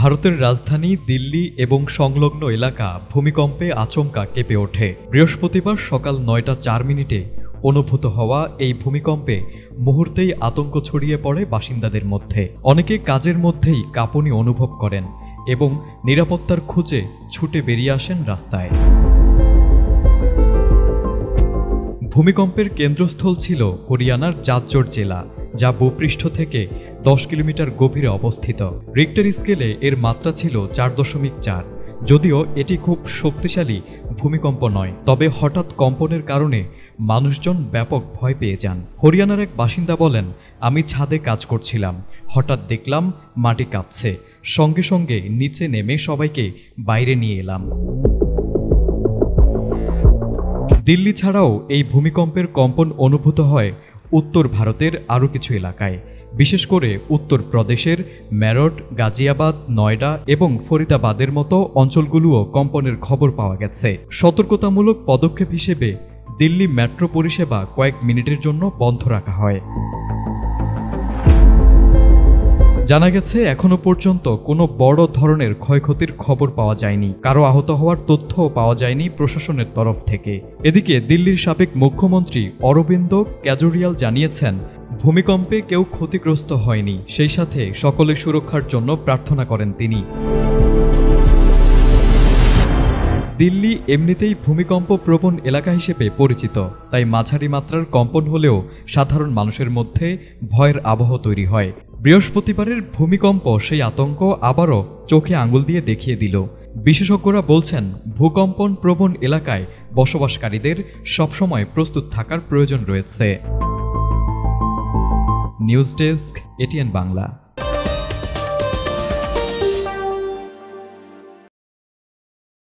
ভারতের রাজধানী দিল্লি এবং সংলগ্ন এলাকা ভূমিকম্পে আচমকা কেঁপে ওঠে। বৃহস্পতিবার সকাল ৯টা ৪ মিনিটে অনুভূত হওয়া এই ভূমিকম্পে মুহূর্তেই আতঙ্ক ছড়িয়ে পড়ে বাসিন্দাদের মধ্যে। অনেকে কাজের মধ্যেই কাঁপুনি অনুভব করেন এবং নিরাপত্তার খুঁজে ছুটে বেরিয়ে আসেন রাস্তায়। ভূমিকম্পের কেন্দ্রস্থল ছিল হরিয়ানার জাজ্জর জেলা, যা ভূপৃষ্ঠ থেকে ১০ কিলোমিটার গভীরে অবস্থিত। রিক্টার স্কেলে এর মাত্রা ছিল ৪.৪। যদিও এটি খুব শক্তিশালী ভূমিকম্প নয়, তবে হঠাৎ কম্পনের কারণে মানুষজন ব্যাপক ভয় পেয়ে যান। হরিয়ানার এক বাসিন্দা বলেন, আমি ছাদে কাজ করছিলাম, হঠাৎ দেখলাম মাটি কাঁপছে, সঙ্গে সঙ্গে নিচে নেমে সবাইকে বাইরে নিয়ে এলাম। দিল্লি ছাড়াও এই ভূমিকম্পের কম্পন অনুভূত হয় উত্তর ভারতের আরও কিছু এলাকায়, বিশেষ করে উত্তর প্রদেশের মেরঠ, গাজিয়াবাদ, নয়ডা এবং ফরিদাবাদের মতো অঞ্চলগুলোও কম্পনের খবর পাওয়া গেছে। সতর্কতামূলক পদক্ষেপ হিসেবে দিল্লি মেট্রো পরিষেবা কয়েক মিনিটের জন্য বন্ধ রাখা হয়। জানা গেছে, এখনো পর্যন্ত কোনো বড় ধরনের ক্ষয়ক্ষতির খবর পাওয়া যায়নি। কারো আহত হওয়ার তথ্যও পাওয়া যায়নি প্রশাসনের তরফ থেকে। এদিকে দিল্লির সাবেক মুখ্যমন্ত্রী অরবিন্দ কেজরিওয়াল জানিয়েছেন, ভূমিকম্পে কেউ ক্ষতিগ্রস্ত হয়নি, সেই সাথে সকলের সুরক্ষার জন্য প্রার্থনা করেন তিনি। দিল্লি এমনিতেই ভূমিকম্প প্রবণ এলাকা হিসেবে পরিচিত, তাই মাঝারি মাত্রার কম্পন হলেও সাধারণ মানুষের মধ্যে ভয়ের আবহ তৈরি হয়। বৃহস্পতিবারের ভূমিকম্প সেই আতঙ্ক আবারও চোখে আঙুল দিয়ে দেখিয়ে দিল। বিশেষজ্ঞরা বলছেন, ভূকম্পন প্রবণ এলাকায় বসবাসকারীদের সবসময় প্রস্তুত থাকার প্রয়োজন রয়েছে। News desk, ATN Bangla.